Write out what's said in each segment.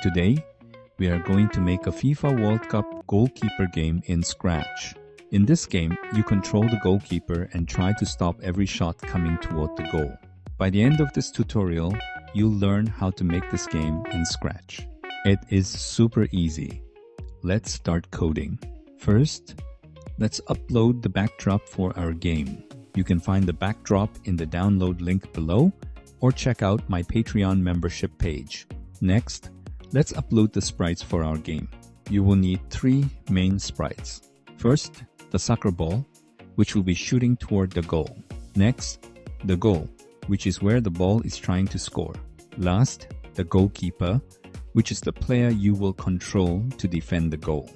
Today, we are going to make a FIFA World Cup goalkeeper game in Scratch. In this game, you control the goalkeeper and try to stop every shot coming toward the goal. By the end of this tutorial, you'll learn how to make this game in Scratch. It is super easy. Let's start coding. First, let's upload the backdrop for our game. You can find the backdrop in the download link below or check out my Patreon membership page. Next, let's upload the sprites for our game. You will need 3 main sprites. First, the soccer ball, which will be shooting toward the goal. Next, the goal, which is where the ball is trying to score. Last, the goalkeeper, which is the player you will control to defend the goal.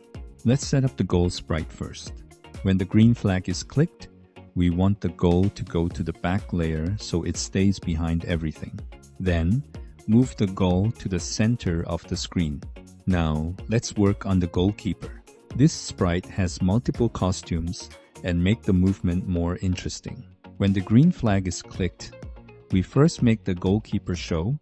Let's set up the goal sprite first. When the green flag is clicked, we want the goal to go to the back layer so it stays behind everything. Then, move the goal to the center of the screen. Now, let's work on the goalkeeper. This sprite has multiple costumes and make the movement more interesting. When the green flag is clicked, we first make the goalkeeper show,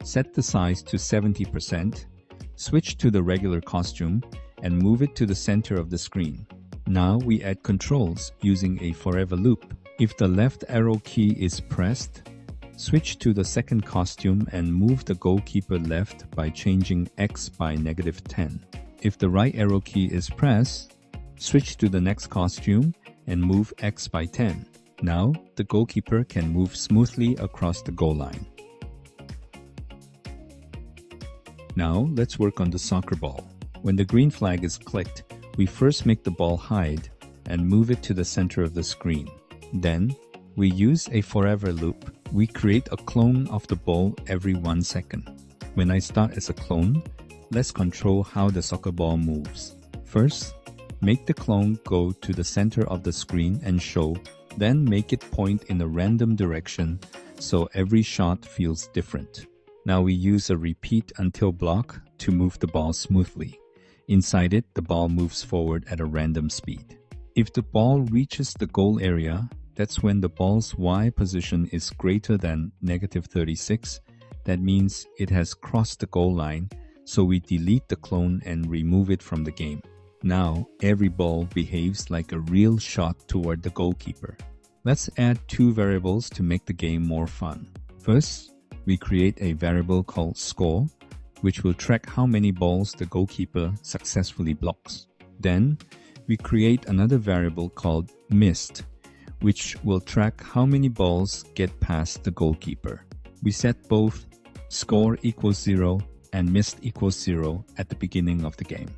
set the size to 70%, switch to the regular costume, and move it to the center of the screen. Now we add controls using a forever loop. If the left arrow key is pressed, switch to the second costume and move the goalkeeper left by changing X by -10. If the right arrow key is pressed, switch to the next costume and move X by 10. Now the goalkeeper can move smoothly across the goal line. Now let's work on the soccer ball. When the green flag is clicked, we first make the ball hide and move it to the center of the screen. Then, we use a forever loop. We create a clone of the ball every 1 second. When I start as a clone, let's control how the soccer ball moves. First, make the clone go to the center of the screen and show, then make it point in a random direction so every shot feels different. Now we use a repeat until block to move the ball smoothly. Inside it, the ball moves forward at a random speed. If the ball reaches the goal area, that's when the ball's Y position is greater than -36. That means it has crossed the goal line, so we delete the clone and remove it from the game. Now, every ball behaves like a real shot toward the goalkeeper. Let's add 2 variables to make the game more fun. First, we create a variable called score, which will track how many balls the goalkeeper successfully blocks. Then, we create another variable called missed, which will track how many balls get past the goalkeeper. We set both score equals 0 and missed equals 0 at the beginning of the game.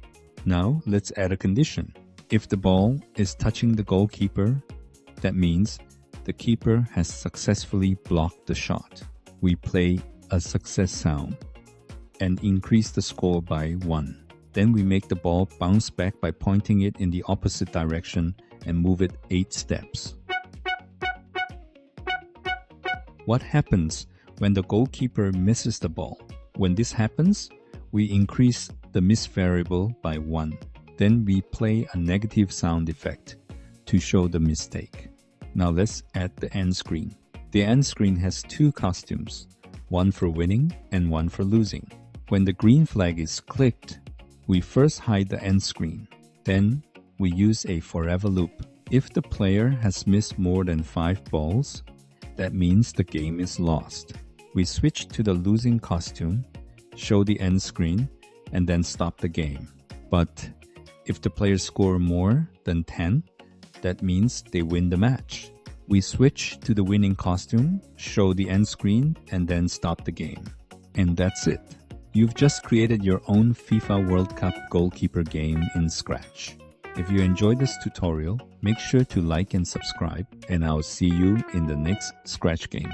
Now, let's add a condition. If the ball is touching the goalkeeper, that means the keeper has successfully blocked the shot. We play a success sound and increase the score by 1. Then we make the ball bounce back by pointing it in the opposite direction and move it 8 steps. What happens when the goalkeeper misses the ball? When this happens, we increase the miss variable by 1. Then we play a negative sound effect to show the mistake. Now let's add the end screen. The end screen has 2 costumes, one for winning and one for losing. When the green flag is clicked, we first hide the end screen. Then, we use a forever loop. If the player has missed more than 5 balls, that means the game is lost. We switch to the losing costume, show the end screen, and then stop the game. But if the players score more than 10, that means they win the match. We switch to the winning costume, show the end screen, and then stop the game. And that's it. You've just created your own FIFA World Cup goalkeeper game in Scratch. If you enjoyed this tutorial, make sure to like and subscribe, and I'll see you in the next Scratch game.